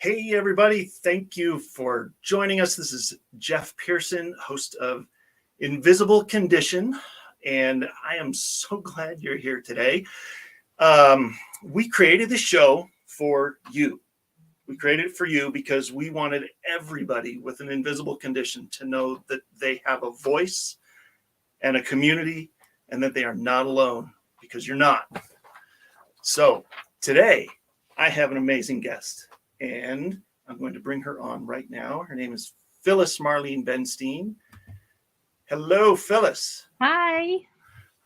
Hey, everybody. Thank you for joining us. This is Jeff Pearson, host of Invisible Condition, and I am so glad you're here today. We created the show for you. We created it for you because we wanted everybody with an invisible condition to know that they have a voice and a community and that they are not alone, because you're not. So today I have an amazing guest. And I'm going to bring her on right now. Her name is Phyllis Marlene Benstein. Hello, Phyllis. Hi.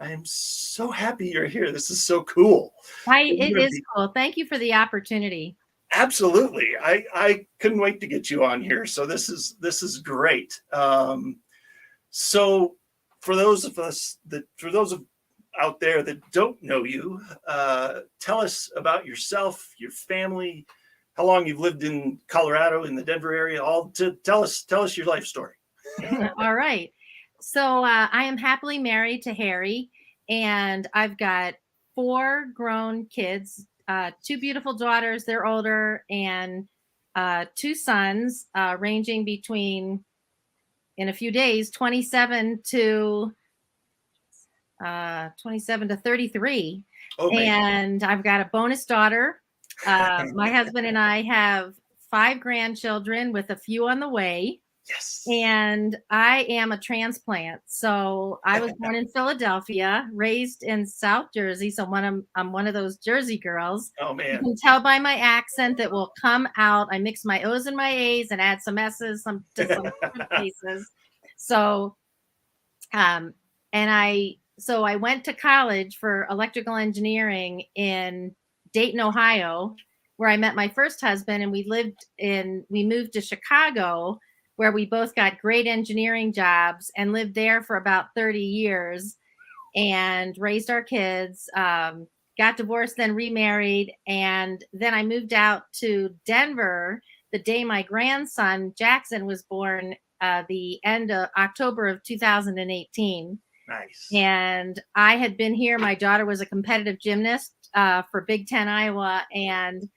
I am so happy you're here. This is so cool. It is cool. Thank you for the opportunity. Absolutely. I couldn't wait to get you on here. So this is great. So for those out there that don't know you, tell us about yourself, your family, how long you've lived in Colorado, in the Denver area, tell us your life story. All right. So I am happily married to Harry, and I've got 4 grown kids, 2 beautiful daughters, they're older, and 2 sons, ranging between, in a few days, 27 to 33. Oh, and I've got a bonus daughter. My husband and I have 5 grandchildren with a few on the way. Yes. And I am a transplant. So I was born in Philadelphia, raised in South Jersey. So I'm one of those Jersey girls. Oh, man. You can tell by my accent that will come out. I mix my O's and my A's and add some S's to some places. So, I went to college for electrical engineering in Dayton, Ohio, where I met my first husband, and we moved to Chicago, where we both got great engineering jobs and lived there for about 30 years and raised our kids, got divorced, then remarried. And then I moved out to Denver the day my grandson, Jackson, was born, the end of October of 2018. Nice. And I had been here. My daughter was a competitive gymnast for Big Ten Iowa, and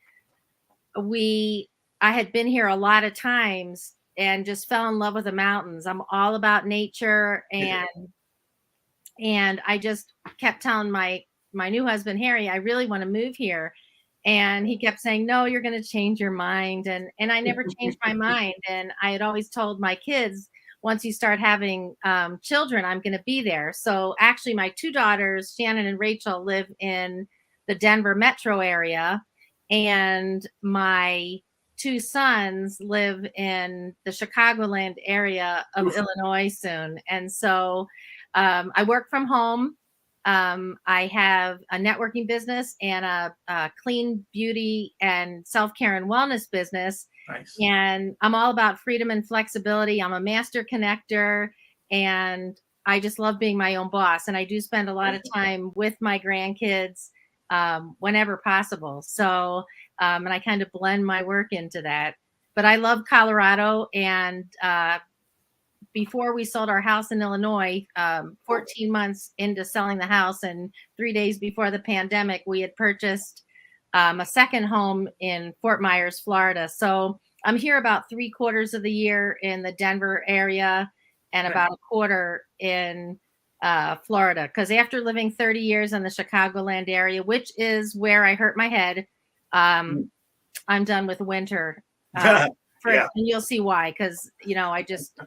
I had been here a lot of times and just fell in love with the mountains. I'm all about nature, and I just kept telling my new husband Harry, I really want to move here, and he kept saying, no, you're going to change your mind, and I never changed my mind. And I had always told my kids, once you start having children, I'm going to be there. So actually, my 2 daughters, Shannon and Rachel, live in the Denver metro area, and my 2 sons live in the Chicagoland area of Illinois soon. And so I work from home. I have a networking business and a clean beauty and self-care and wellness business. Nice. And I'm all about freedom and flexibility. I'm a master connector, and I just love being my own boss. And I do spend a lot of time with my grandkids whenever possible. So, and I kind of blend my work into that. But I love Colorado. And before we sold our house in Illinois, 14 months into selling the house and 3 days before the pandemic, we had purchased a second home in Fort Myers, Florida. So I'm here about 3/4 of the year in the Denver area and about a quarter in Florida. Because after living 30 years in the Chicagoland area, which is where I hurt my head, I'm done with winter Yeah. And you'll see why, because I just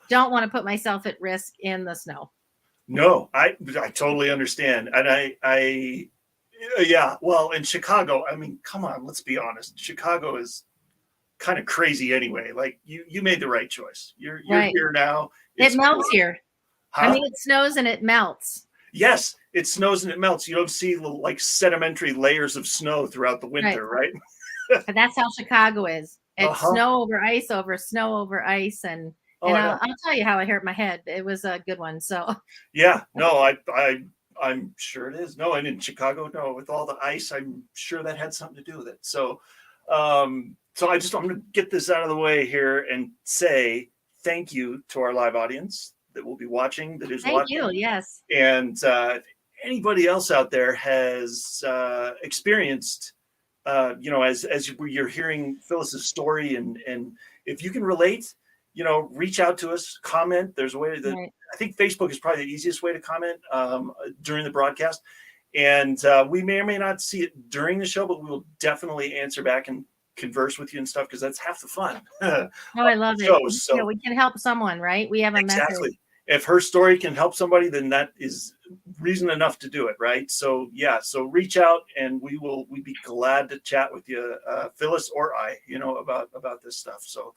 don't want to put myself at risk in the snow. No, I totally understand. And yeah, well, in Chicago, I mean, come on, let's be honest. Chicago is kind of crazy anyway. Like you made the right choice. You're Right. here now. It It's melts cold. here. Huh? I mean, it snows and it melts. Yes, it snows and it melts. You don't see little, like, sedimentary layers of snow throughout the winter, right? And that's how Chicago is. It's Uh-huh. snow over snow over ice, and Oh, I know. I'll tell you how I hurt my head. It was a good one. So Yeah, no, I'm sure it is. No, and in Chicago, no, with all the ice, I'm sure that had something to do with it. So, I'm going to get this out of the way here and say thank you to our live audience that will be watching, that is thank you. watching, Yes. and if anybody else out there has experienced, as you're hearing Phyllis's story, and if you can relate, reach out to us, comment. There's a way that Right. I think Facebook is probably the easiest way to comment during the broadcast. And we may or may not see it during the show, but we will definitely answer back and converse with you and stuff, because that's half the fun. Oh, I love it. Shows. So We can help someone, right? We have a message. exactly. If her story can help somebody, then that is reason enough to do it, right? So yeah, so reach out and we'd be glad to chat with you, Phyllis or I, about this stuff. So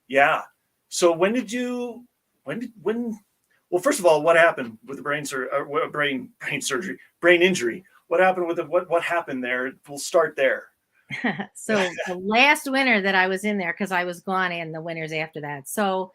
yeah. So when well, first of all, what happened with the brain surgery, brain injury? What happened with what happened there? We'll start there. So the last winter that I was in there, because I was gone in the winters after that. So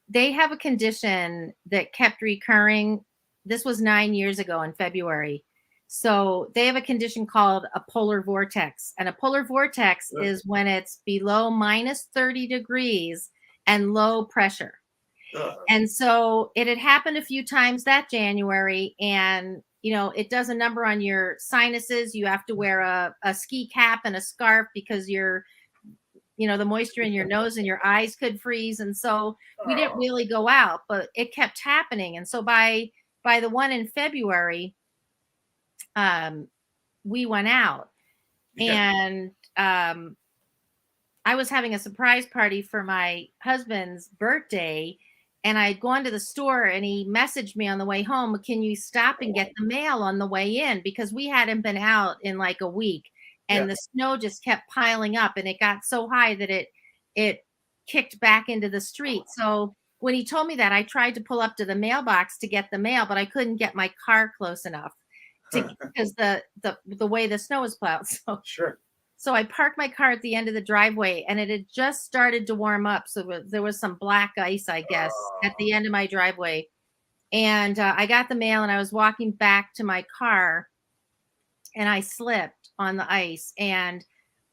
they have a condition that kept recurring. This was 9 years ago in February. So they have a condition called a polar vortex. And a polar vortex is when it's below minus 30 degrees and low pressure. And so it had happened a few times that January, and it does a number on your sinuses. You have to wear a ski cap and a scarf because the moisture in your nose and your eyes could freeze. And so we didn't really go out, but it kept happening. And so by the one in February, we went out. Yeah. And I was having a surprise party for my husband's birthday, and I'd gone to the store, and he messaged me on the way home, can you stop and get the mail on the way in? Because we hadn't been out in like a week, and the snow just kept piling up, and it got so high that it kicked back into the street. So when he told me that, I tried to pull up to the mailbox to get the mail, but I couldn't get my car close enough because the way the snow was plowed. So sure. So I parked my car at the end of the driveway, and it had just started to warm up. So there was some black ice, I guess, at the end of my driveway. And I got the mail, and I was walking back to my car, and I slipped on the ice, and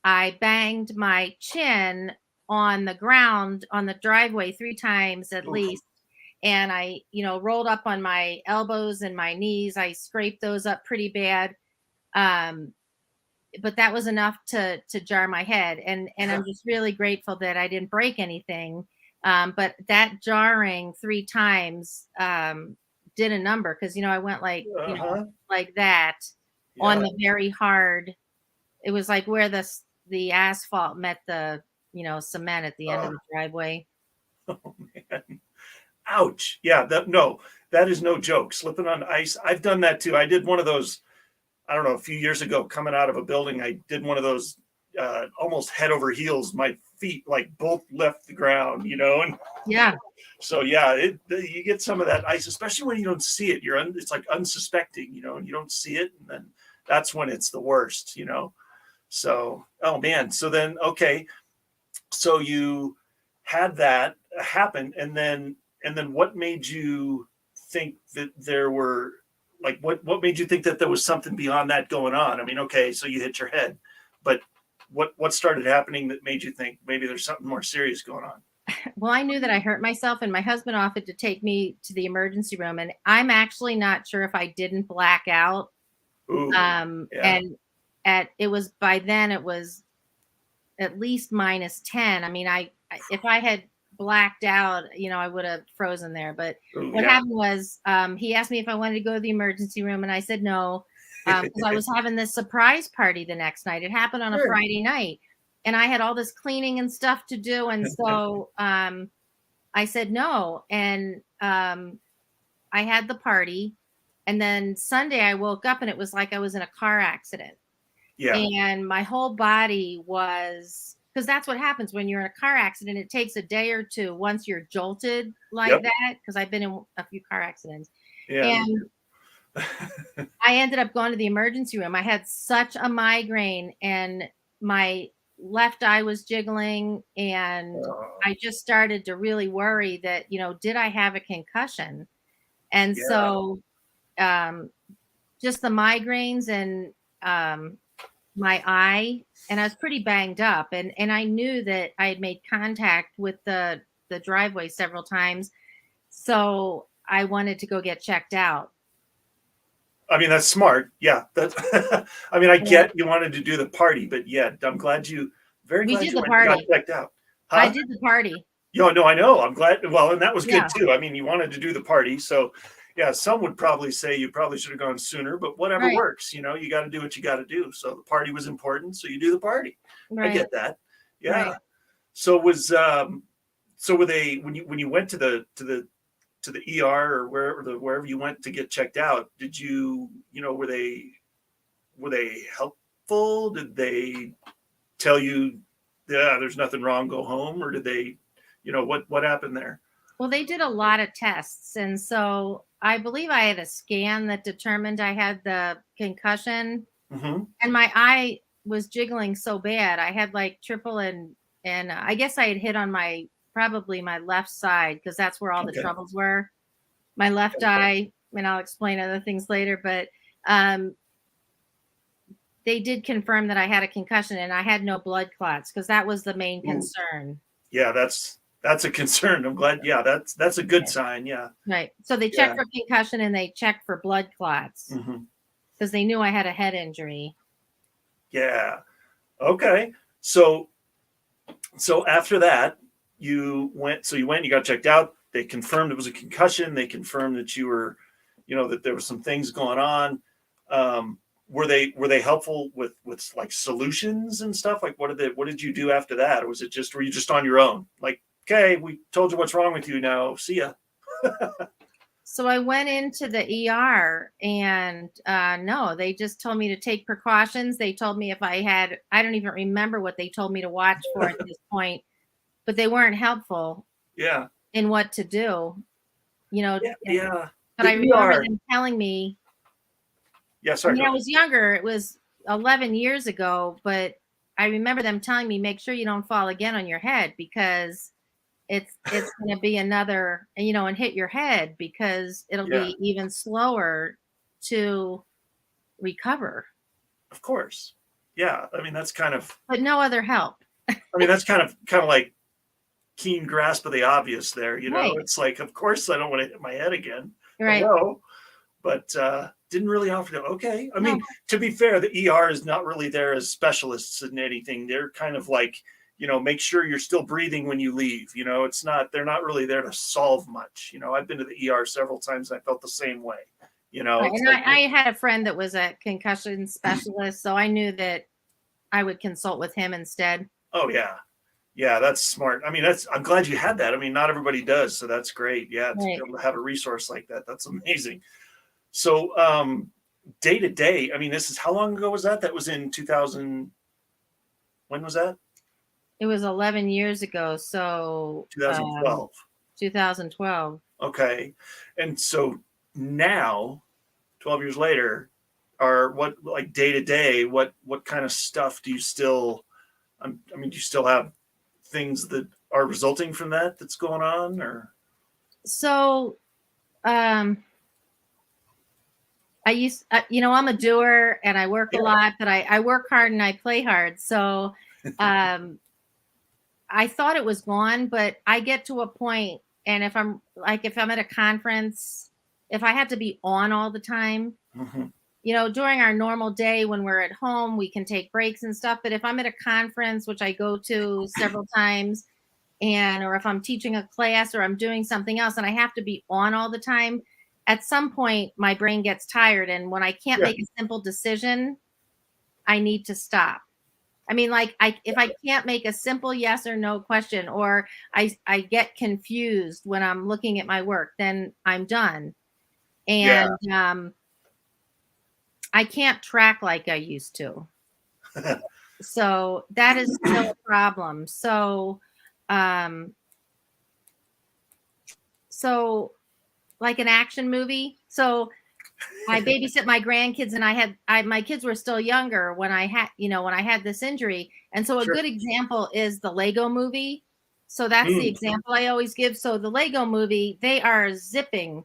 I banged my chin on the ground on the driveway 3 times at least. And I, rolled up on my elbows and my knees. I scraped those up pretty bad. But that was enough to jar my head. And I'm just really grateful that I didn't break anything. But that jarring 3 times did a number, because, I went like, like that on the very hard. It was like where the asphalt met the, cement at the end of the driveway. Oh, man. Ouch. Yeah, that is no joke. Slipping on ice. I've done that too. I did one of those, I don't know, a few years ago, coming out of a building. I did one of those almost head over heels. My feet like both left the ground, and yeah. So yeah, you get some of that ice, especially when you don't see it. It's like unsuspecting, and you don't see it, and then that's when it's the worst, So, oh man. So then, okay, so you had that happen, and then what made you think that there were, like, what made you think that there was something beyond that going on? I mean, okay, so you hit your head, but what started happening that made you think maybe there's something more serious going on? Well, I knew that I hurt myself, and my husband offered to take me to the emergency room, and I'm actually not sure if I didn't black out. Ooh, and it was, by then it was at least minus 10. I mean, if I had blacked out, I would have frozen there. But what happened was, he asked me if I wanted to go to the emergency room, and I said no, because I was having this surprise party the next night. It happened on a Friday night. and I had all this cleaning and stuff to do. And so I said no. And I had the party. And then Sunday I woke up and it was like I was in a car accident. Yeah. And my whole body was, because that's what happens when you're in a car accident. It takes a day or two once you're jolted like that, because I've been in a few car accidents. Yeah. And I ended up going to the emergency room. I had such a migraine and my left eye was jiggling, and I just started to really worry that, did I have a concussion? And so just the migraines and my eye, and I was pretty banged up, and I knew that I had made contact with the driveway several times, so I wanted to go get checked out. I mean, that's smart. Yeah. That's, I mean, I get you wanted to do the party, but yeah, I'm glad you, very glad you went and got checked out. Huh? I did the party. No, I know. I'm glad. Well, and that was good too. I mean, you wanted to do the party. So yeah, some would probably say you probably should have gone sooner, but whatever works, you got to do what you got to do. So the party was important. So you do the party. I get that. Yeah. So so were they, when you went to the ER or wherever you went to get checked out, did you, were they helpful? Did they tell you, yeah, there's nothing wrong, go home? Or did they, what happened there? Well, they did a lot of tests. And so I believe I had a scan that determined I had the concussion, and my eye was jiggling so bad. I had like triple, and I guess I had hit on probably my left side, because that's where all the troubles were. My left eye, and I'll explain other things later, but they did confirm that I had a concussion and I had no blood clots, because that was the main concern. Yeah, that's a concern. I'm glad. Yeah, that's a good sign. Yeah. Right. So they checked for concussion and they checked for blood clots, because they knew I had a head injury. Yeah. Okay. So after that, you got checked out. They confirmed it was a concussion. They confirmed that you were, that there were some things going on. Were they helpful with like solutions and stuff? Like what did you do after that? Or was it were you just on your own? Like, okay, we told you what's wrong with you now. See ya. So I went into the ER, and no, they just told me to take precautions. They told me if I don't even remember what they told me to watch for at this point, but they weren't helpful. Yeah. In what to do, Yeah. But I remember them telling me. Yeah, sorry. I was younger. It was 11 years ago, but I remember them telling me, make sure you don't fall again on your head, because it's going to be another, and hit your head, because it'll be even slower to recover. Of course. Yeah. I mean, that's kind of. But no other help. I mean, that's kind of like keen grasp of the obvious there. It's like, of course, I don't want to hit my head again. Right. Hello. But didn't really offer to. Okay. I mean, to be fair, the ER is not really there as specialists in anything. They're kind of like, make sure you're still breathing when you leave. It's not, they're not really there to solve much. I've been to the ER several times and I felt the same way. Right. And I had a friend that was a concussion specialist, so I knew that I would consult with him instead. Oh, yeah. Yeah, that's smart. I mean, I'm glad you had that. I mean, not everybody does. So that's great. Yeah. To be able to have a resource like that. That's amazing. So day to day, I mean, how long ago was that? That was in 2000. When was that? It was 11 years ago. So 2012. 2012. Okay. And so now, 12 years later, like day to day, what kind of stuff do you still, do you still have things that are resulting from that's going on? Or so I'm a doer and I work a lot, but I work hard and I play hard. So I thought it was gone, but I get to a point, and if I'm at a conference, if I have to be on all the time, during our normal day when we're at home, we can take breaks and stuff. But if I'm at a conference, which I go to several times, or if I'm teaching a class or I'm doing something else and I have to be on all the time, at some point my brain gets tired. And when I can't make a simple decision, I need to stop. I mean, like if I can't make a simple yes or no question, or I get confused when I'm looking at my work, then I'm done. And I can't track like I used to. So that is still a problem. So like an action movie. So I babysit my grandkids, and my kids were still younger when I had this injury. And so a good example is the Lego movie. So that's the example I always give. So the Lego movie, they are zipping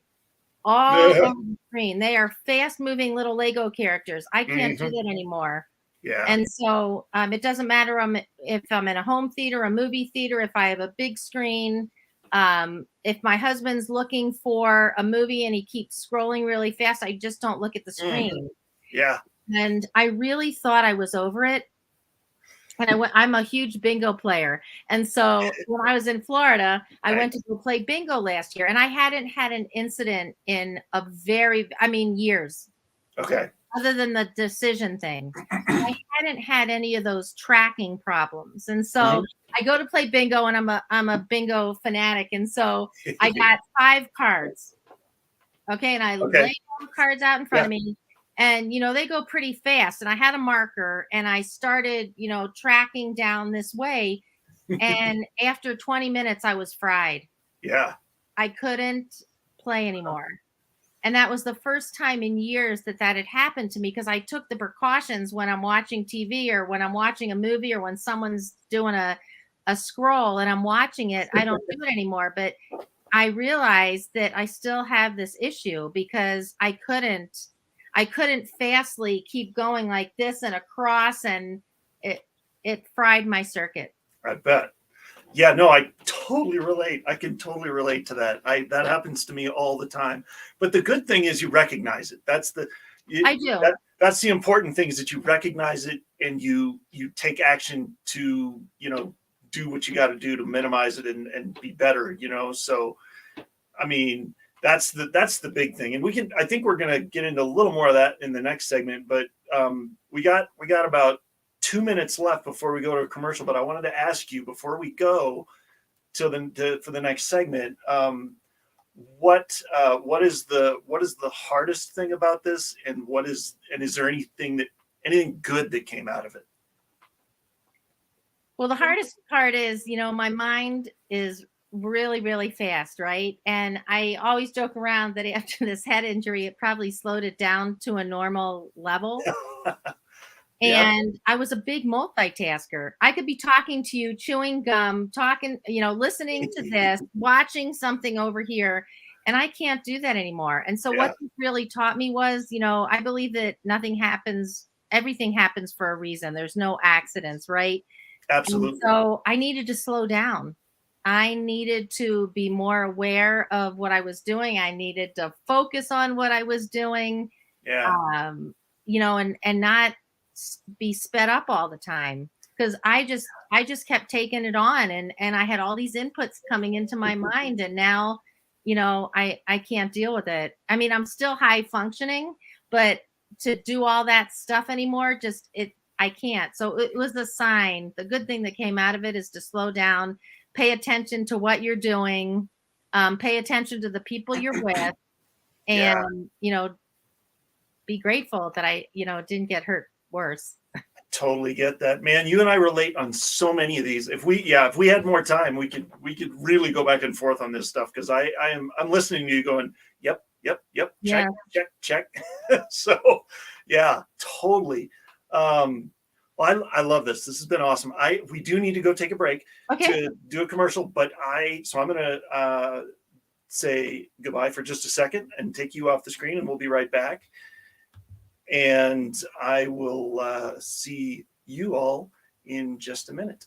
all over the screen. They are fast moving little Lego characters. I can't do that anymore. Yeah. And so it doesn't matter if I'm in a home theater, a movie theater, if I have a big screen, if my husband's looking for a movie and he keeps scrolling really fast, I just don't look at the screen. Yeah. And I really thought I was over it. And I'm a huge bingo player. And so when I was in Florida, I went to go play bingo last year, and I hadn't had an incident in years. Okay. Other than the decision thing, I hadn't had any of those tracking problems. And so I go to play bingo, and I'm a bingo fanatic. And so I got 5 cards. Okay. And I lay all the cards out in front of me, and, they go pretty fast. And I had a marker, and I started, tracking down this way. And after 20 minutes, I was fried. Yeah. I couldn't play anymore. And that was the first time in years that had happened to me, because I took the precautions when I'm watching TV or when I'm watching a movie or when someone's doing a scroll and I'm watching it. I don't do it anymore. But I realized that I still have this issue because I couldn't fastly keep going like this and across, and it fried my circuit. I bet. Yeah, no, I totally relate. I can totally relate to that. That happens to me all the time. But the good thing is you recognize it. I do. That's the important thing, is that you recognize it and you take action to, do what you got to do to minimize it and be better, So, I mean, that's the big thing. And I think we're going to get into a little more of that in the next segment, but we got about 2 minutes left before we go to a commercial, but I wanted to ask you before we go for the next segment, what is the hardest thing about this, and is there anything good that came out of it? Well, the hardest part is, my mind is really, really fast, right? And I always joke around that after this head injury, it probably slowed it down to a normal level. And I was a big multitasker. I could be talking to you, chewing gum, talking, listening to this, watching something over here, and I can't do that anymore. And so what this really taught me was, I believe that everything happens for a reason. There's no accidents, right? Absolutely. And so I needed to slow down. I needed to be more aware of what I was doing. I needed to focus on what I was doing. Yeah. And not be sped up all the time, because I just kept taking it on, and I had all these inputs coming into my mind, and now I can't deal with it. I mean, I'm still high functioning, but to do all that stuff anymore, I can't. So it was a sign. The good thing that came out of it is to slow down, pay attention to what you're doing, pay attention to the people you're with, and be grateful that I didn't get hurt worse. Totally get that, man. You and I relate on so many of these. If we had more time, we could really go back and forth on this stuff, because I'm listening to you going, yep, check. So yeah, totally. Well, I love this. This has been awesome. We do need to go take a break to do a commercial, but so I'm gonna say goodbye for just a second and take you off the screen, and we'll be right back. And I will see you all in just a minute.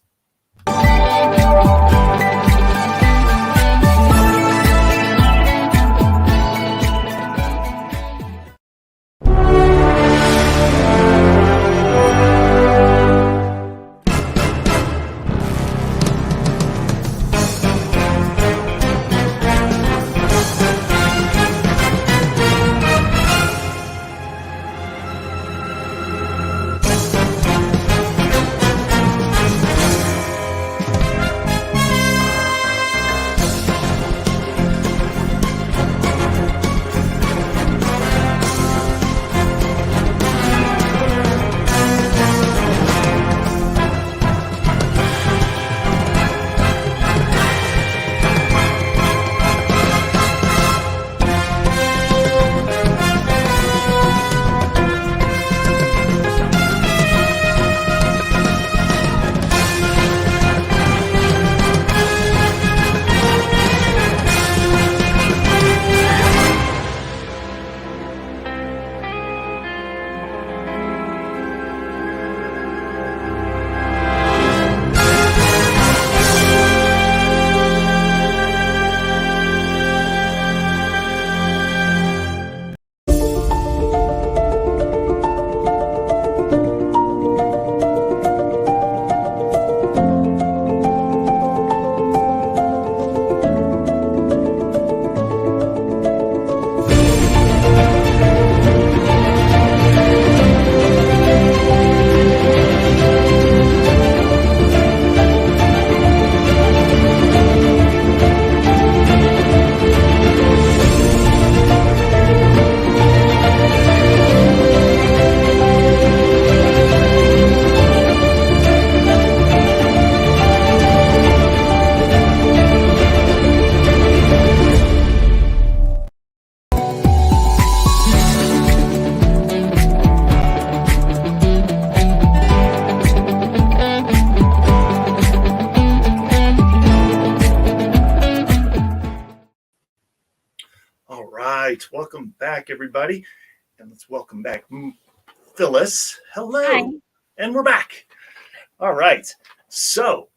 right. Welcome back, everybody. And let's welcome back Phyllis. Hello. Hi. And we're back. All right. So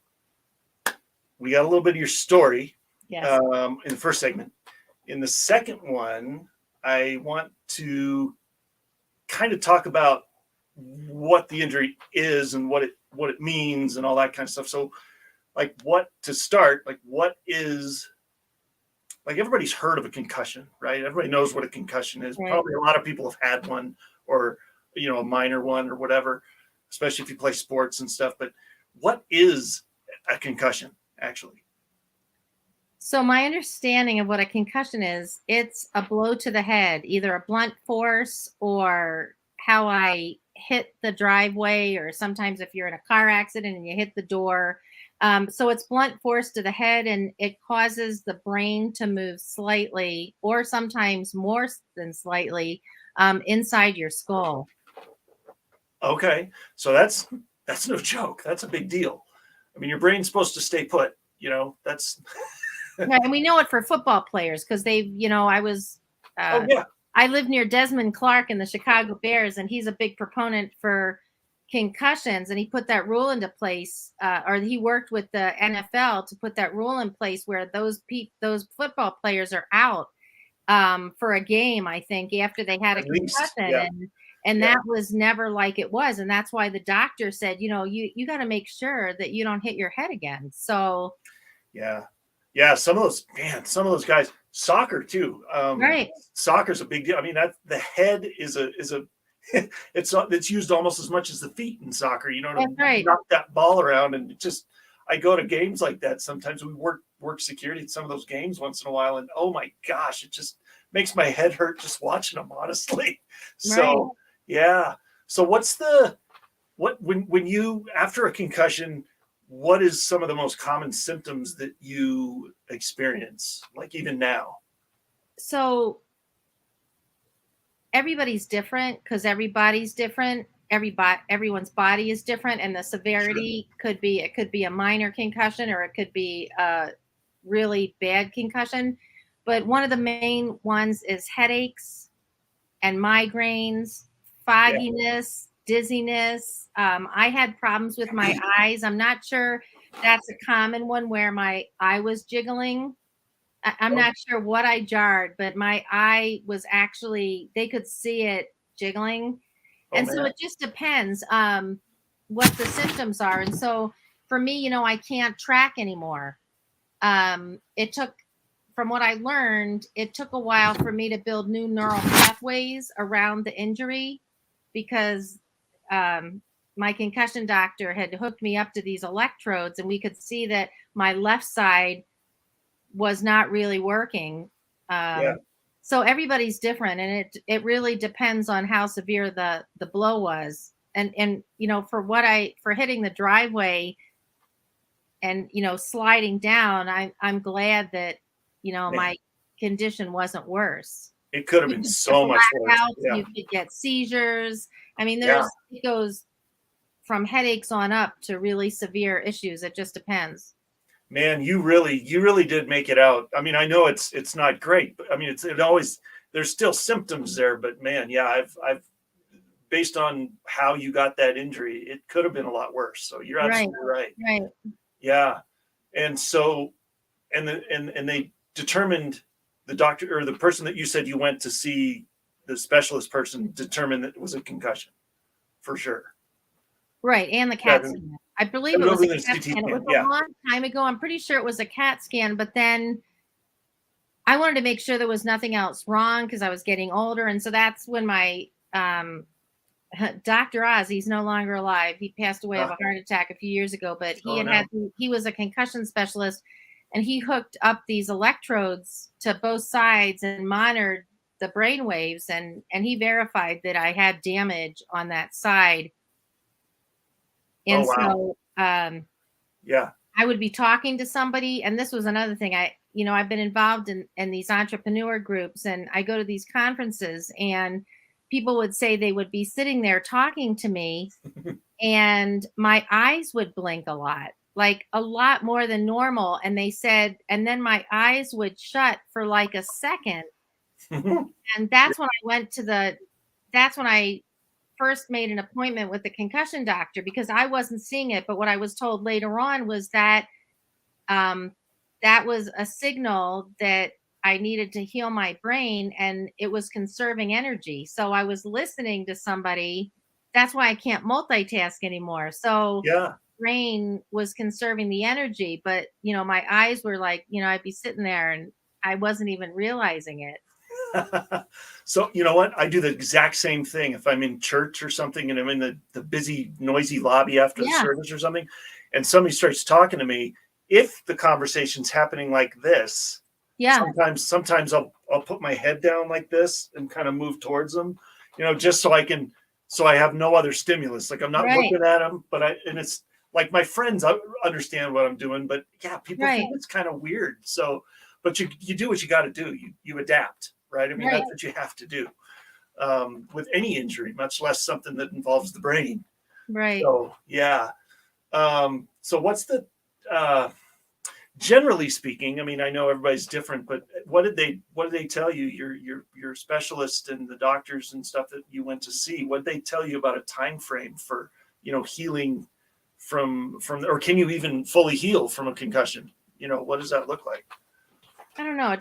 we got a little bit of your story Yes. in the first segment. In the second one, I want to kind of talk about what the injury is and what it means and all that kind of stuff. So, like, what to start? Like, what is like everybody's heard of a concussion, right? Everybody knows what a concussion is. Right. Probably a lot of people have had one, or a minor one or whatever, especially if you play sports and stuff. But what is a concussion actually? So my understanding of what a concussion is, it's a blow to the head, either a blunt force or how I hit the driveway, or sometimes if you're in a car accident and you hit the door. So it's blunt force to the head, and it causes the brain to move slightly, or sometimes more than slightly, inside your skull. Okay, so that's no joke. That's a big deal. I mean, your brain's supposed to stay put. That's Yeah, and we know it for football players because I was, oh yeah, I live near Desmond Clark in the Chicago Bears, and he's a big proponent for concussions. And he put that rule into place, or he worked with the NFL to put that rule in place where those football players are out for a game, I think, after they had a at least, concussion. yeah. And Yeah. that was never like it was. And that's why the doctor said, you got to make sure that you don't hit your head again. So, Yeah, some of those guys, soccer too. right. Soccer's a big deal. I mean, that the head is a it's used almost as much as the feet in soccer, to That's right. knock that ball around. And I go to games like that. Sometimes we work security at some of those games once in a while, and oh my gosh, it just makes my head hurt just watching them, honestly. So Right. yeah. So when you, after a concussion, what is some of the most common symptoms that you experience, like even now? So everybody's different because everybody's different. Everyone's body is different, and the severity could be a minor concussion, or it could be a really bad concussion. But one of the main ones is headaches and migraines, Yeah. fogginess, dizziness. I had problems with my eyes. I'm not sure that's a common one where my eye was jiggling. I'm not sure what I jarred, but my eye was actually, they could see it jiggling. Oh, And so man. it just depends what the symptoms are. And so for me, I can't track anymore. It took, from what I learned, it took a while for me to build new neural pathways around the injury, because my concussion doctor had hooked me up to these electrodes, and we could see that my left side was not really working. Yeah. So everybody's different, and it really depends on how severe the blow was. And for hitting the driveway and sliding down, I'm glad that Man, my condition wasn't worse. it could have You been could so get much worse. blackouts, Yeah. you could get seizures. I mean, Yeah. it goes from headaches on up to really severe issues. It just depends. Man, you really did make it out. I mean, I know it's not great, but I mean, it always, there's still symptoms there, but man, yeah, I've based on how you got that injury, it could have been a lot worse. So you're Right, absolutely right. right. Yeah. And so, and they determined, the doctor or the person that you said you went to see, the specialist person, determined that it was a concussion for sure. Right, and the Yeah, CAT scan. I believe it was a CAT scan. It was a long time ago. I'm pretty sure it was a CAT scan, but then I wanted to make sure there was nothing else wrong because I was getting older. And so that's when my Dr. Oz, he's no longer alive. He passed away of a heart attack a few years ago, but he was a concussion specialist, and he hooked up these electrodes to both sides and monitored the brain waves, and he verified that I had damage on that side. And so yeah, I would be talking to somebody, and this was another thing. I've been involved in these entrepreneur groups, and I go to these conferences, and people would say they would be sitting there talking to me and my eyes would blink a lot, like a lot more than normal. And they said, and then my eyes would shut for like a second, And that's when I went to that's when I first made an appointment with the concussion doctor, because I wasn't seeing it. But what I was told later on was that um, that was a signal that I needed to heal my brain, and it was conserving energy. So I was listening to somebody. That's why I can't multitask anymore. So Yeah. brain was conserving the energy, but my eyes were like, I'd be sitting there and I wasn't even realizing it. So you know what? I do the exact same thing. If I'm in church or something and I'm in the busy, noisy lobby after the Yeah. service or something, and somebody starts talking to me, if the conversation's happening like this, Yeah. sometimes I'll put my head down like this and kind of move towards them, just so I have no other stimulus. Like I'm not Right. looking at them, and it's like my friends understand what I'm doing, but yeah, people Right. think it's kind of weird. So, but you do what you got to do. You adapt, right? I mean, Right. that's what you have to do with any injury, much less something that involves the brain. Right. So yeah. So what's the generally speaking? I mean, I know everybody's different, but what did they tell you? Your specialist and the doctors and stuff that you went to see. What did they tell you about a time frame for healing from or can you even fully heal from a concussion? What does that look like? I don't know.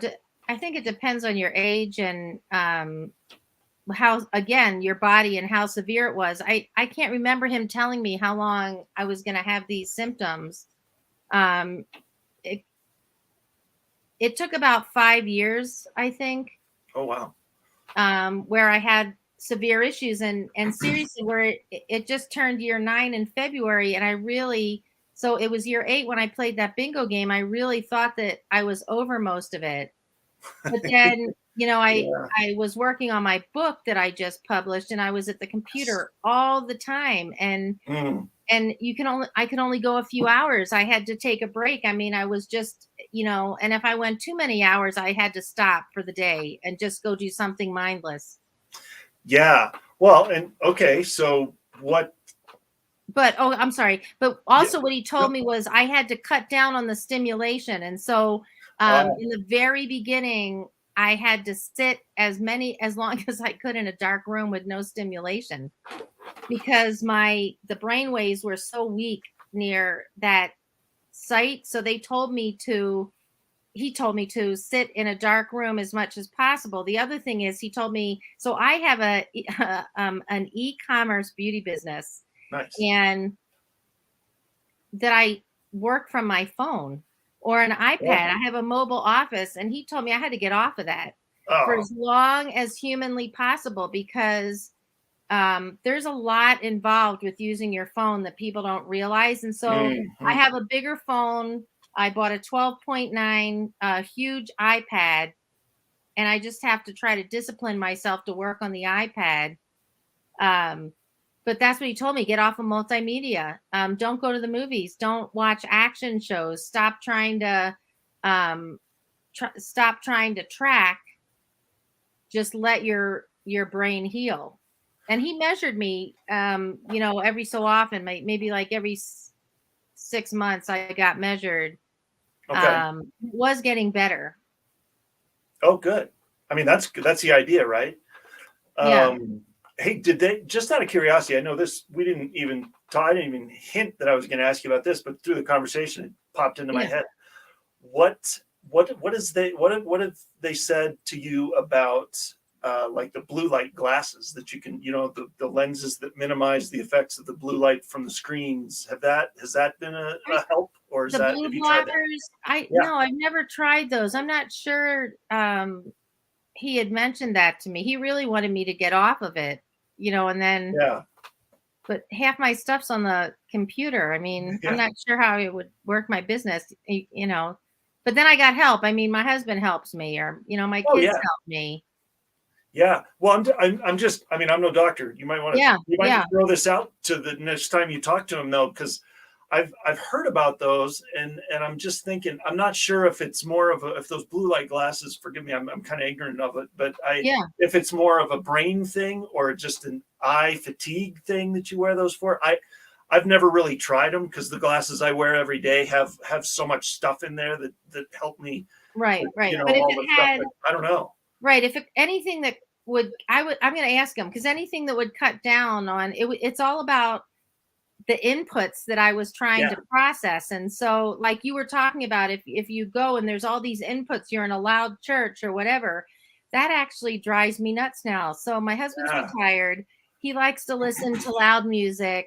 I think it depends on your age and how, again, your body and how severe it was. I can't remember him telling me how long I was going to have these symptoms. Um, it, it took about 5 years, I think. Oh wow. Where I had severe issues, and seriously, where it just turned year 9 in February, and so it was year 8 when I played that bingo game. I really thought that I was over most of it. But then, Yeah. I was working on my book that I just published, and I was at the computer all the time, and Mm. I could only go a few hours. I had to take a break. I mean, I was just, and if I went too many hours, I had to stop for the day and just go do something mindless. Yeah. Well, and okay, so what? But I'm sorry. But Yeah. also, what he told me was I had to cut down on the stimulation. And so in the very beginning, I had to sit as long as I could in a dark room with no stimulation, because the brain waves were so weak near that site. So he told me to sit in a dark room as much as possible. The other thing is, he told me, so I have an e-commerce beauty business, Nice. and that I work from my phone or an iPad. Yeah. I have a mobile office, and he told me I had to get off of that for Oh. as long as humanly possible, because there's a lot involved with using your phone that people don't realize. And so I Mhm. have a bigger phone. I bought a 12.9 huge iPad, and I just have to try to discipline myself to work on the iPad. But that's what he told me: get off of multimedia. Don't go to the movies. Don't watch action shows. Stop trying to track. Just let your brain heal. And he measured me, every so often, maybe like every 6 months, I got measured. Okay. Was getting better. Oh, good. I mean, that's the idea, right? Yeah. Hey, did they, just out of curiosity, I know this, we didn't even talk, I didn't even hint that I was going to ask you about this, but through the conversation, it popped into my Yeah. head. What, what have they said to you about like the blue light glasses that you can, the lenses that minimize the effects of the blue light from the screens? Has that been a help, or The blue have you tried that? blockers, Yeah. no, I've never tried those. I'm not sure. He had mentioned that to me. He really wanted me to get off of it, and then, Yeah. but half my stuff's on the computer. I mean, I'm Yeah. not sure how it would work my business, but then I got help. I mean, my husband helps me, or, my Oh kids yeah. help me. Yeah. Well, I'm just, I mean, I'm no doctor. Yeah. You might Yeah. throw this out to the next time you talk to him though, because I've heard about those, and I'm just thinking, I'm not sure if it's more of if those blue light glasses, forgive me, I'm kind of ignorant of it, but Yeah. if it's more of a brain thing or just an eye fatigue thing that you wear those for. I've never really tried them because the glasses I wear every day have so much stuff in there that help me Right. with, Right. But if all it the stuff, had, but I don't know. Right. If anything that I'm going to ask him, because anything that would cut down on it, it's all about the inputs that I was trying Yeah. to process. And so, like you were talking about, if you go and there's all these inputs, you're in a loud church or whatever, that actually drives me nuts now. So my husband's Yeah. retired. He likes to listen to loud music.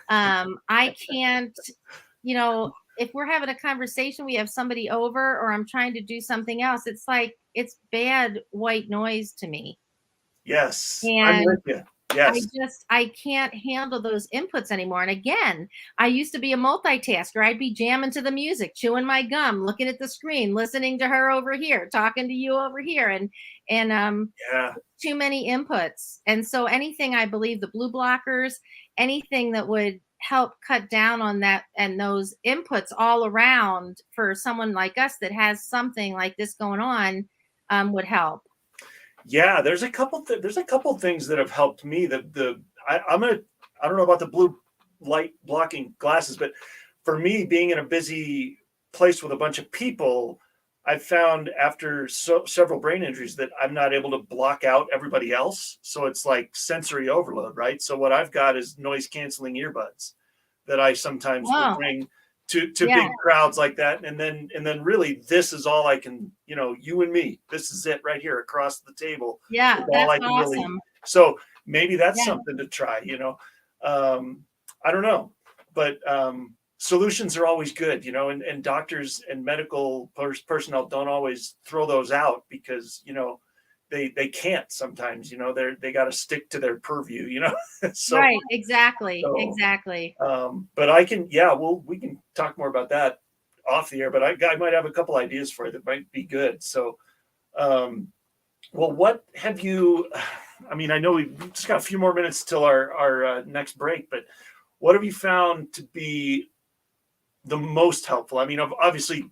I can't, if we're having a conversation, we have somebody over, or I'm trying to do something else, it's like it's bad white noise to me. Yes. I'm And with you. Yes. I can't handle those inputs anymore. And again, I used to be a multitasker. I'd be jamming to the music, chewing my gum, looking at the screen, listening to her over here, talking to you over here, and Yeah. too many inputs. And so anything, I believe the blue blockers, anything that would help cut down on that and those inputs all around for someone like us that has something like this going on, would help. Yeah, there's a couple things that have helped me. I don't know about the blue light blocking glasses, but for me, being in a busy place with a bunch of people, I've found after several brain injuries that I'm not able to block out everybody else. So it's like sensory overload, right? So what I've got is noise canceling earbuds that I sometimes will Oh, bring to yeah. big crowds like that, and then really this is all I can, you and me, this is it right here across the table Yeah, is all that's I can really. awesome. So maybe that's Yeah. something to try. I don't know, but solutions are always good, and doctors and medical personnel don't always throw those out because they can't sometimes, they got to stick to their purview. So Right, exactly, so exactly. but I can, yeah, we can talk more about that off the air, but I might have a couple ideas for you that might be good. So, well, what have you, I mean, I know we've just got a few more minutes till our next break, but what have you found to be the most helpful? I mean, obviously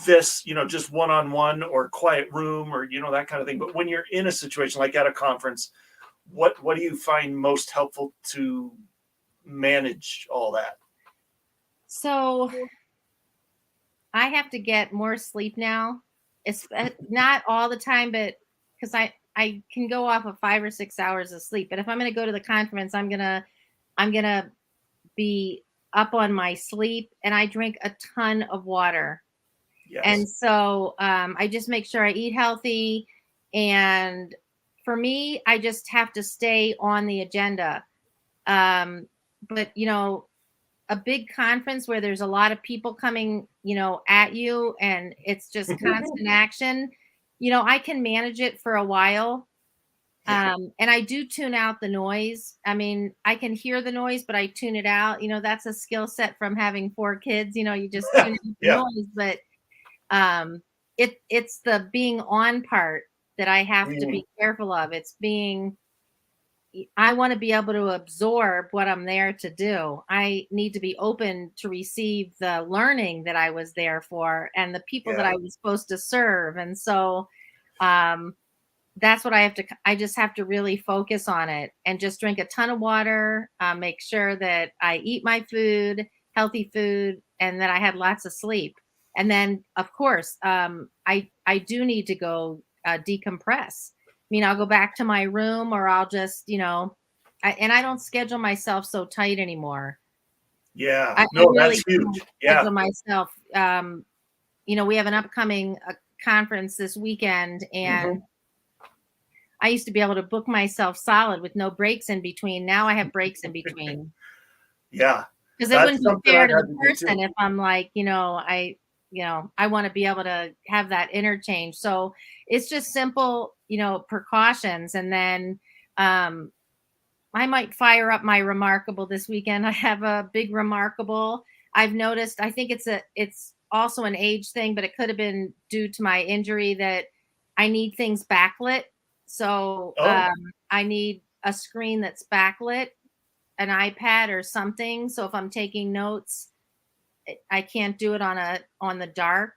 this, just one-on-one or quiet room or, that kind of thing. But when you're in a situation like at a conference, what do you find most helpful to manage all that? So I have to get more sleep now. It's not all the time, but because I can go off of 5 or 6 hours of sleep. But if I'm going to go to the conference, I'm gonna be up on my sleep, and I drink a ton of water. Yes. And so I just make sure I eat healthy. And for me, I just have to stay on the agenda. But a big conference where there's a lot of people coming, at you, and it's just constant action, I can manage it for a while. Yeah. And I do tune out the noise. I mean, I can hear the noise, but I tune it out. That's a skill set from having 4 kids. You just tune out the Yeah. noise. But um, it's the being on part that I have to Mm, be careful of. I want to be able to absorb what I'm there to do. I need to be open to receive the learning that I was there for and the people that yeah. I was supposed to serve. And so um, that's what I just have to really focus on it and just drink a ton of water, make sure that I eat my food, healthy food, and that I had lots of sleep. And then, of course, I do need to go decompress. I mean, I'll go back to my room, or I'll just, and I don't schedule myself so tight anymore. Yeah. I No, really that's huge. don't Yeah. schedule myself. We have an upcoming conference this weekend, Hmm. and I used to be able to book myself solid with no breaks in between. Now I have breaks in between Yeah. because it That's wouldn't be something fair I've to had the to do person too. if I'm like, I want to be able to have that interchange. So it's just simple, precautions. And then um, I might fire up my remarkable this weekend. I have a big remarkable. I've noticed, I think it's also an age thing, but it could have been due to my injury that I need things backlit. So Oh, I need a screen that's backlit, an iPad or something. So if I'm taking notes, I can't do it on the dark.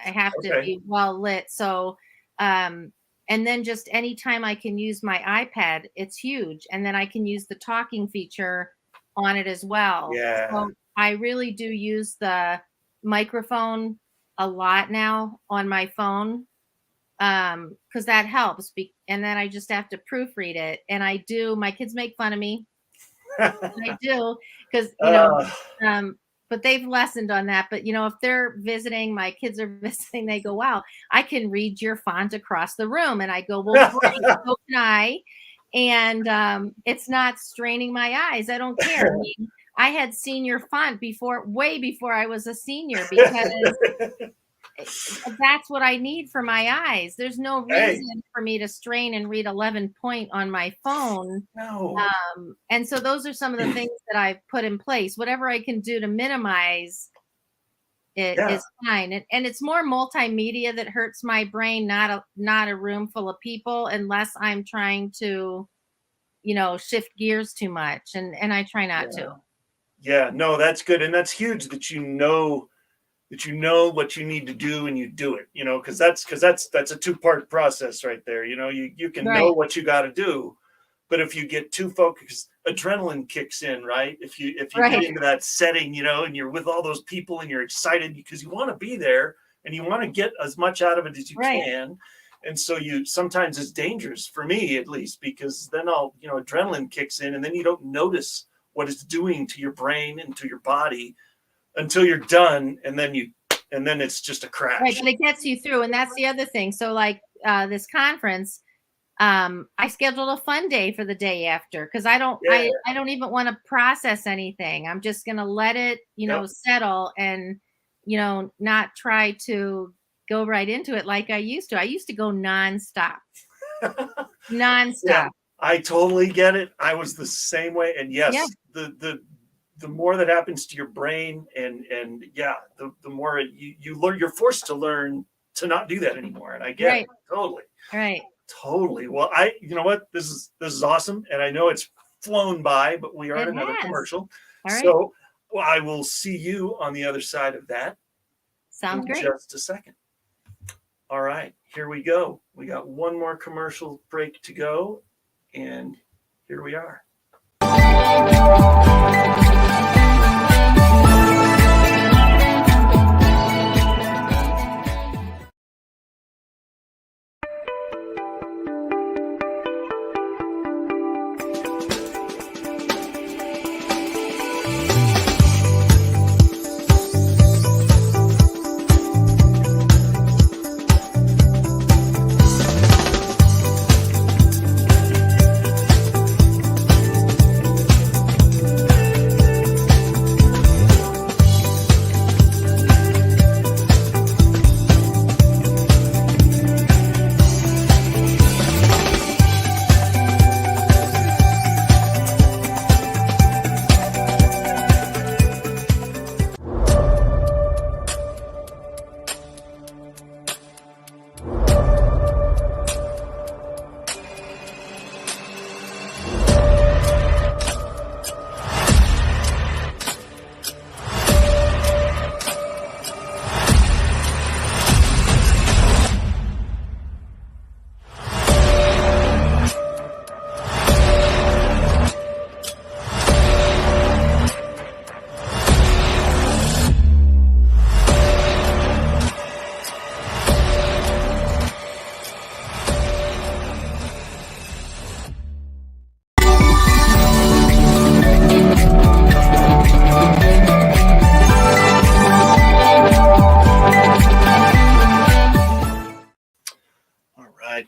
I have to okay. be well lit. So and then just anytime I can use my iPad, it's huge. And then I can use the talking feature on it as well. Yeah. So I really do use the microphone a lot now on my phone. because that helps. And then I just have to proofread it. And my kids make fun of me. I do, because, but they've lessened on that. But, if they're visiting, my kids are visiting, they go, wow, I can read your font across the room. And I go, well, great, so can I. And it's not straining my eyes. I don't care. I mean, I had senior font way before I was a senior, because that's what I need for my eyes. There's no reason for me to strain and read 11 point on my phone. No. And so those are some of the things that I've put in place. Whatever I can do to minimize it is fine. And it's more multimedia that hurts my brain, not a room full of people, unless I'm trying to, shift gears too much. And I try not to. Yeah, no, that's good. And that's huge that you know what you need to do and you do it, because that's a two-part process right there. You can know what you got to do, but if you get too focused, adrenaline kicks in, right? If you get into that setting, and you're with all those people and you're excited because you want to be there and you want to get as much out of it as you can. And so sometimes it's dangerous, for me at least, because then adrenaline kicks in and then you don't notice what it's doing to your brain and to your body until you're done, and then it's just a crash. Right, but it gets you through, and that's the other thing. So, like this conference, I scheduled a fun day for the day after, because I don't even want to process anything. I'm just gonna let it, settle, and not try to go right into it like I used to. I used to go nonstop. Yeah, I totally get it. I was the same way, and yes, the more that happens to your brain, and the more you learn, you're forced to learn to not do that anymore. And I get it totally. Right. Totally. Well, you know what? This is awesome, and I know it's flown by, but we are in another commercial. All right. So I will see you on the other side of that. Sounds great. Just a second. All right, here we go. We got one more commercial break to go, and here we are.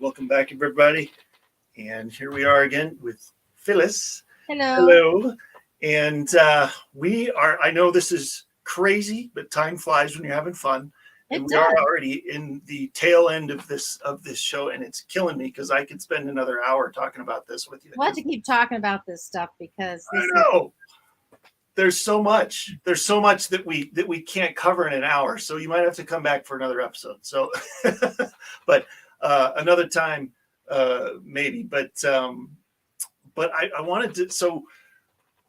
Welcome back, everybody. And here we are again with Phyllis. Hello. And I know this is crazy, but time flies when you're having fun. And we are already in the tail end of this show, and it's killing me because I could spend another hour talking about this with you. We'll have to keep talking about this stuff, because I know there's so much that we can't cover in an hour. So you might have to come back for another episode. So, but another time, maybe. But I wanted to. So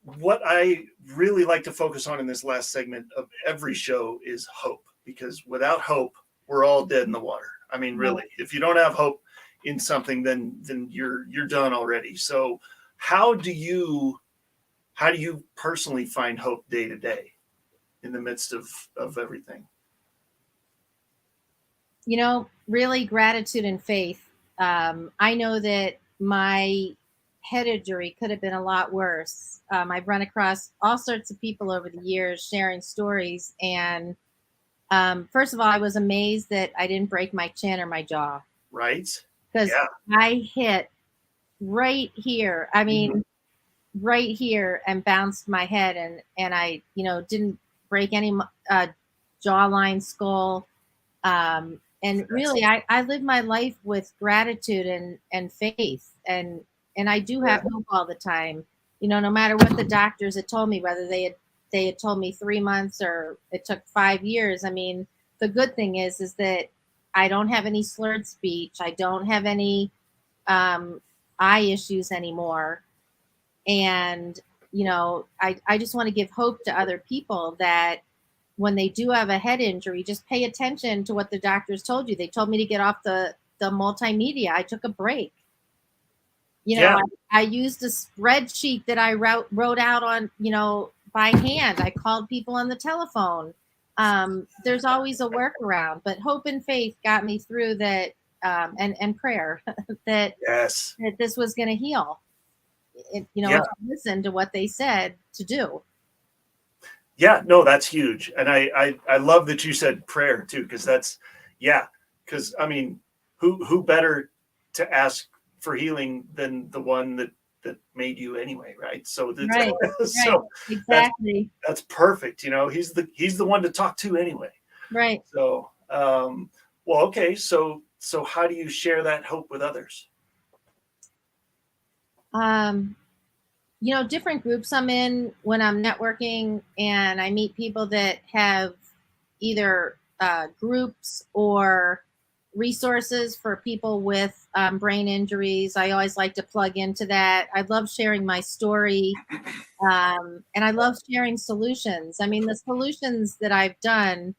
what I really like to focus on in this last segment of every show is hope, because without hope, we're all dead in the water. I mean, really, if you don't have hope in something, then you're done already. So how do you personally find hope day to day in the midst of everything? really gratitude and faith. I know that my head injury could have been a lot worse. I've run across all sorts of people over the years sharing stories. And first of all, I was amazed that I didn't break my chin or my jaw. Right. Because Yeah. I hit right here. I mean, Mhm. right here, and bounced my head, and I, didn't break any jawline, skull. And really, I live my life with gratitude and faith, and I do have hope all the time. No matter what the doctors had told me, whether they had told me 3 months or it took 5 years. I mean, the good thing is that I don't have any slurred speech. I don't have any um, eye issues anymore. And, I just want to give hope to other people that when they do have a head injury, just pay attention to what the doctors told you. They told me to get off the multimedia. I took a break. Yeah. I used a spreadsheet that I wrote out on, by hand. I called people on the telephone. There's always a workaround, but hope and faith got me through that, and prayer that Yes. that this was going to heal. Yeah. If you listen to what they said to do. Yeah, no, that's huge. And I love that you said prayer too, because that's, yeah, because I mean, who better to ask for healing than the one that made you anyway, right? So that's Right, right, so exactly. that's perfect. He's the one to talk to anyway. Right. So well, okay, so how do you share that hope with others? Um, different groups I'm in when I'm networking, and I meet people that have either groups or resources for people with brain injuries. I always like to plug into that. I love sharing my story, and I love sharing solutions. I mean, the solutions that I've done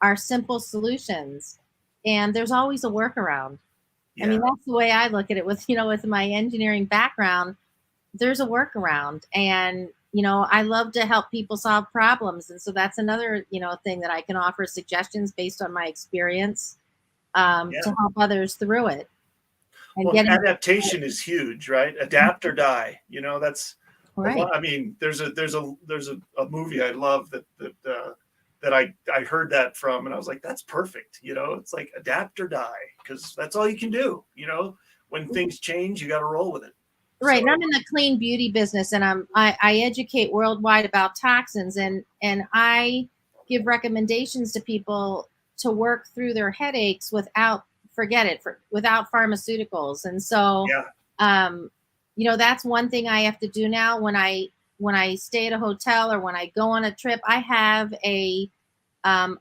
are simple solutions, and there's always a workaround. I Yeah. mean, that's the way I look at it with my engineering background. There's a workaround, and I love to help people solve problems, and so that's another thing that I can offer suggestions based on my experience, Yeah. to help others through it and Well, getting adaptation is huge, right? Adapt or die. That's right. I mean, there's a movie I love that I heard that from, and I was like, that's perfect. It's like adapt or die, because that's all you can do. When things change, you got to roll with it. Right, So and I'm in the clean beauty business, and I educate worldwide about toxins, and I give recommendations to people to work through their headaches without without pharmaceuticals. And so, yeah, that's one thing I have to do now when I stay at a hotel or when I go on a trip. I have a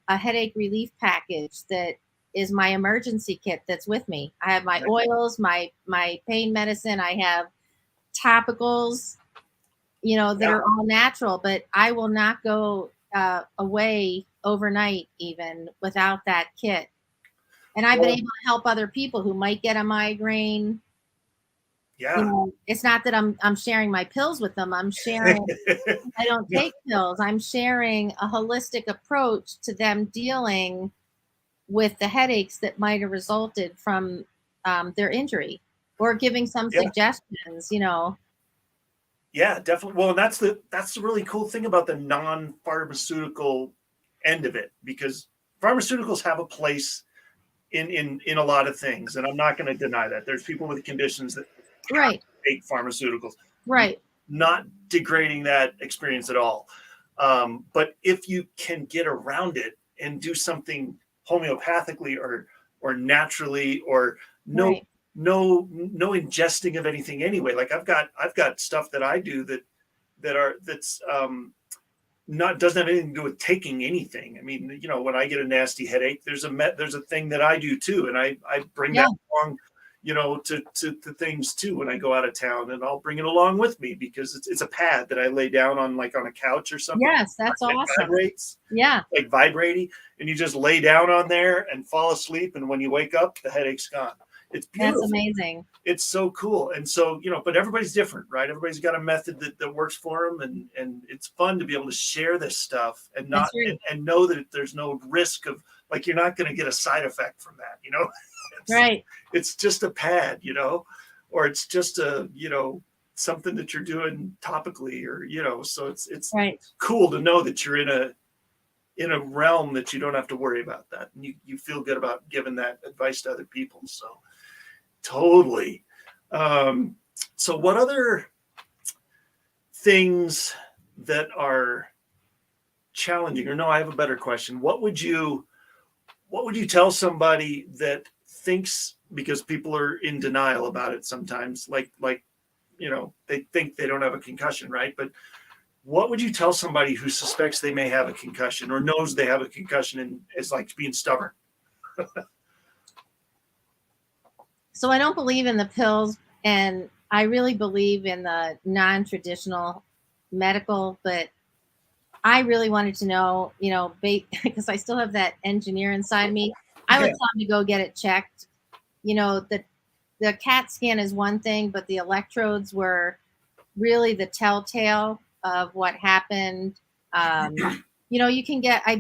headache relief package that is my emergency kit that's with me. I have my oils, my pain medicine. I have topicals, that yeah. are all natural, but I will not go away overnight even without that kit. And I've been Well, able to help other people who might get a migraine. yeah. It's not that I'm sharing my pills with them. I'm sharing, I don't No, take pills. I'm sharing a holistic approach to them dealing with the headaches that might have resulted from their injury, or giving some yeah. suggestions. Yeah, definitely. Well, and that's the really cool thing about the non-pharmaceutical end of it, because pharmaceuticals have a place in a lot of things, and I'm not going to deny that. There's people with conditions that have Right, to take pharmaceuticals. right. Not degrading that experience at all. But if you can get around it and do something homeopathically or naturally, or no Right. no ingesting of anything anyway. Like I've got stuff that I do that's not doesn't have anything to do with taking anything. I mean, when I get a nasty headache, there's a thing that I do too, and I bring Yeah. that along, to things too when I go out of town, and I'll bring it along with me, because it's a pad that I lay down on, like on a couch or something. Yes, that's It awesome. vibrates, Yeah, like vibrating, and you just lay down on there and fall asleep, and when you wake up, the headache's gone. It's that's beautiful. amazing. It's so cool. And so, but everybody's different, right? Everybody's got a method that works for them. And it's fun to be able to share this stuff, and That's not, right. and know that there's no risk of like you're not going to get a side effect from that, you know. it's, Right. it's just a pad, you know, or it's just a, something that you're doing topically, or, so it's Right. cool to know that you're in a realm that you don't have to worry about that, and you feel good about giving that advice to other people. So totally. So what other things that are challenging, or no, I have a better question. What would you tell somebody that thinks, because people are in denial about it sometimes, like they think they don't have a concussion, right? But what would you tell somebody who suspects they may have a concussion or knows they have a concussion and is like being stubborn? So I don't believe in the pills, and I really believe in the non-traditional medical, but I really wanted to know, because I still have that engineer inside me. I would Yeah. tell them to go get it checked. The CAT scan is one thing, but the electrodes were really the telltale of what happened. I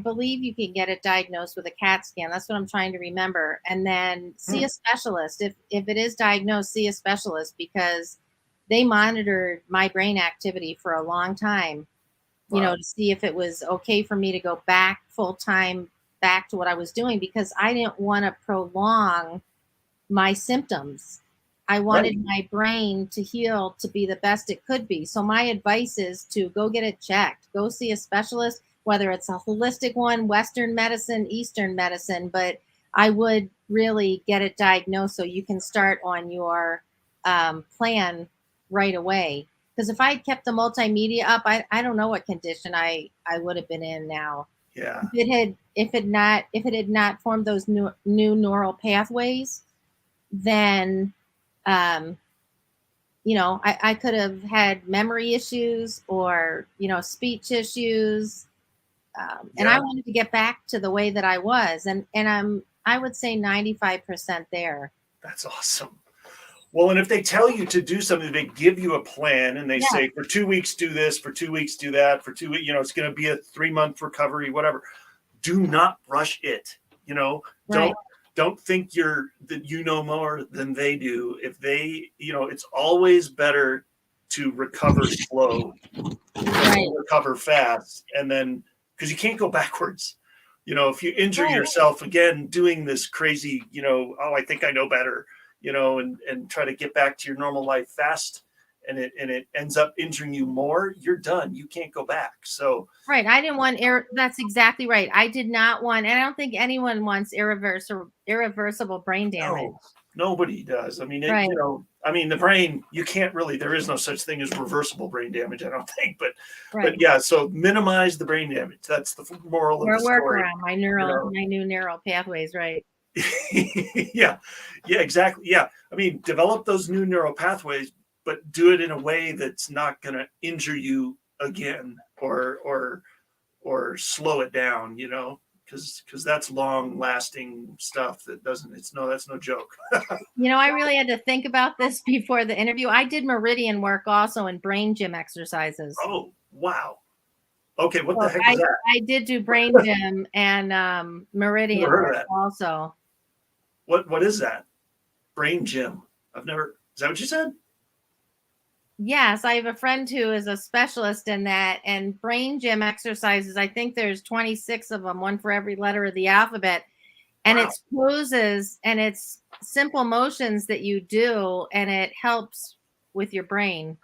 believe you can get it diagnosed with a CAT scan. That's what I'm trying to remember. And then see a specialist. If it is diagnosed, see a specialist, because they monitored my brain activity for a long time, Wow. to see if it was okay for me to go back full time, back to what I was doing, because I didn't want to prolong my symptoms. I wanted my brain to heal to be the best it could be. So my advice is to go get it checked. Go see a specialist, whether it's a holistic one, Western medicine, Eastern medicine, but I would really get it diagnosed so you can start on your plan right away. Because if I had kept the multimedia up, I don't know what condition I would have been in now. Yeah. If it had not formed those new neural pathways, then I could have had memory issues or speech issues, and I wanted to get back to the way that I was, and I would say 95% there. That's awesome. Well, and if they tell you to do something, they give you a plan, and they say for 2 weeks do this, for 2 weeks do that, for 2 weeks, it's going to be a 3-month recovery, whatever. Do not rush it. Right. Don't think that you know more than they do. If they, it's always better to recover slow, recover fast, and then, because you can't go backwards. If you injure yourself again doing this crazy, oh, I think I know better, and try to get back to your normal life fast, and it ends up injuring you more, you're done. You can't go back. So right, I didn't want that's exactly right. I did not want, and I don't think anyone wants irreversible brain damage. No, nobody does. I mean, the brain, you can't really, there is no such thing as reversible brain damage, I don't think, but yeah, so minimize the brain damage. That's the moral of the story. Work around my new neural pathways, right? yeah, exactly. Yeah. I mean, develop those new neural pathways, but do it in a way that's not going to injure you again or slow it down, because that's long lasting stuff that's no joke. I really had to think about this before the interview. I did meridian work also in brain gym exercises. Oh, wow. Okay. What the heck is that? I did do brain gym and meridian work also. What is that? Brain gym. Is that what you said? Yes, I have a friend who is a specialist in that, and brain gym exercises. I think there's 26 of them, one for every letter of the alphabet. And it's poses and it's simple motions that you do, and it helps with your brain.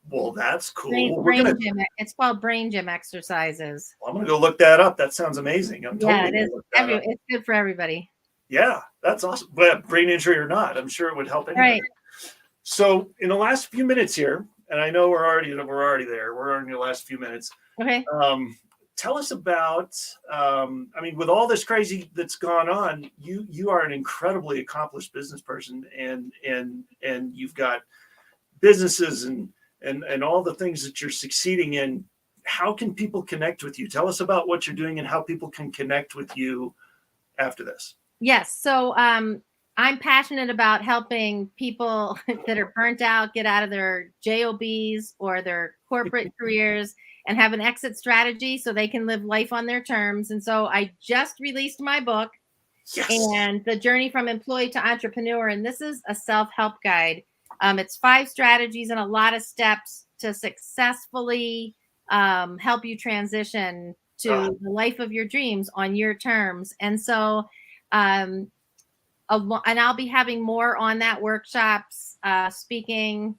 Well, that's cool. Gym. It's called brain gym exercises. I'm going to go look that up. That sounds amazing. It is. It's good for everybody. Yeah, that's awesome. But brain injury or not, I'm sure it would help anybody. Right. So in the last few minutes here, and I know we're already there. We're in the last few minutes. Okay. Tell us about, with all this crazy that's gone on, you are an incredibly accomplished business person, and you've got businesses and all the things that you're succeeding in. How can people connect with you? Tell us about what you're doing and how people can connect with you after this. Yes. So I'm passionate about helping people that are burnt out get out of their JOBs or their corporate careers and have an exit strategy so they can live life on their terms. And so I just released my book, Yes. and The Journey from Employee to Entrepreneur. And this is a self-help guide. It's 5 strategies and a lot of steps to successfully help you transition to the life of your dreams on your terms. And so, and I'll be having more on that, workshops, speaking,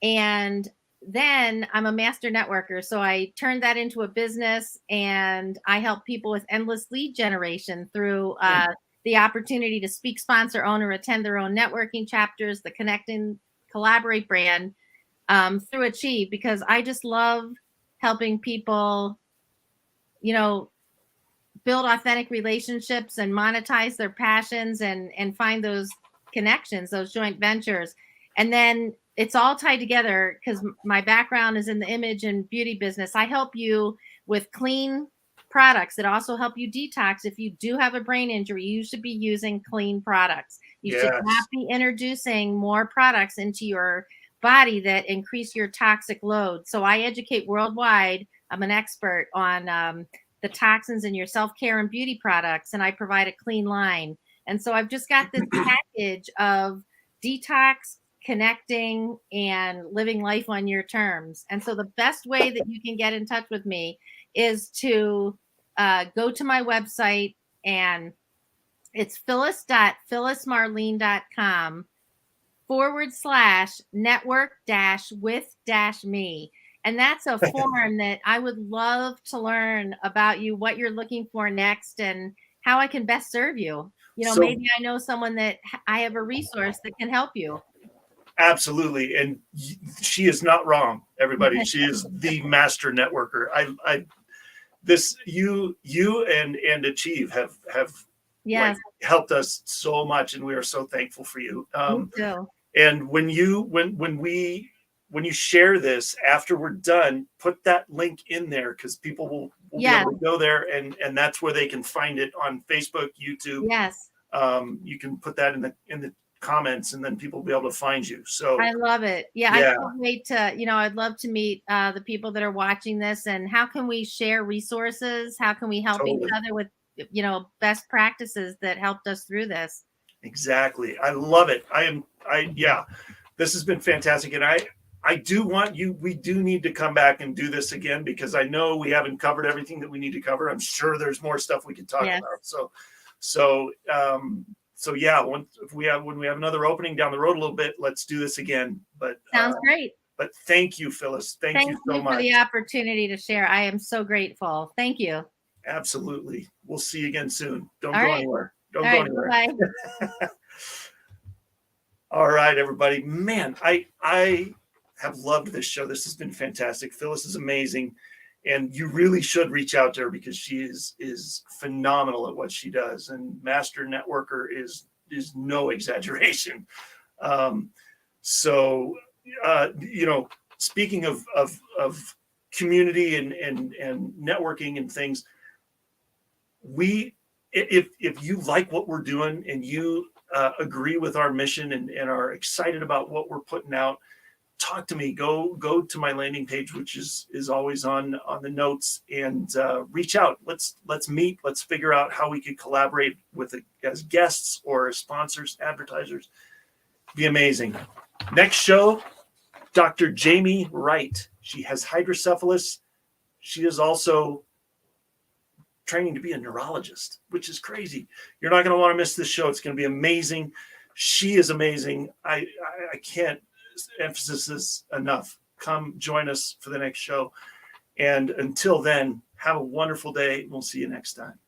and then I'm a master networker. So I turned that into a business, and I help people with endless lead generation through the opportunity to speak, sponsor, own, or attend their own networking chapters, the Connect and Collaborate brand through Achieve, because I just love helping people, build authentic relationships and monetize their passions and find those connections, those joint ventures. And then it's all tied together because my background is in the image and beauty business. I help you with clean products that also help you detox. If you do have a brain injury, you should be using clean products. You should not be introducing more products into your body that increase your toxic load. So I educate worldwide. I'm an expert on the toxins in your self-care and beauty products, and I provide a clean line. And so I've just got this package of detox, connecting, and living life on your terms. And so the best way that you can get in touch with me is to go to my website, and it's phyllis.network-with-me. And that's a form that I would love to learn about you, what you're looking for next, and how I can best serve you. Maybe I know someone that I have a resource that can help you. Absolutely. And she is not wrong, everybody. She is the master networker. You and Achieve have yes. helped us so much, and we are so thankful for you. Me too. And when you share this after we're done, put that link in there, because people will be able to go there, and that's where they can find it on Facebook, YouTube. Yes. You can put that in the comments, and then people will be able to find you. So I love it. I can't wait to, I'd love to meet the people that are watching this, and how can we share resources? How can we help each other with, best practices that helped us through this? Exactly. I love it. This has been fantastic. And I do want you, we do need to come back and do this again, because I know we haven't covered everything that we need to cover. I'm sure there's more stuff we could talk about. When we have another opening down the road a little bit, let's do this again. But sounds great. But thank you, Phyllis. Thank you so much for the opportunity to share. I am so grateful. Thank you. Absolutely. We'll see you again soon. Don't go anywhere. Don't go anywhere. Bye. All right, everybody. Man, I have loved this show. This has been fantastic. Phyllis is amazing, and you really should reach out to her, because she is phenomenal at what she does, and master networker is no exaggeration. Speaking of community and networking and things, if you like what we're doing, and you agree with our mission and are excited about what we're putting out, talk to me. Go to my landing page, which is always on the notes, and reach out. Let's meet. Let's figure out how we could collaborate as guests or as sponsors, advertisers. Be amazing. Next show, Dr. Jamie Wright. She has hydrocephalus. She is also training to be a neurologist, which is crazy. You're not going to want to miss this show. It's going to be amazing. She is amazing. I can't emphasize this enough. Come join us for the next show. And until then, have a wonderful day. We'll see you next time.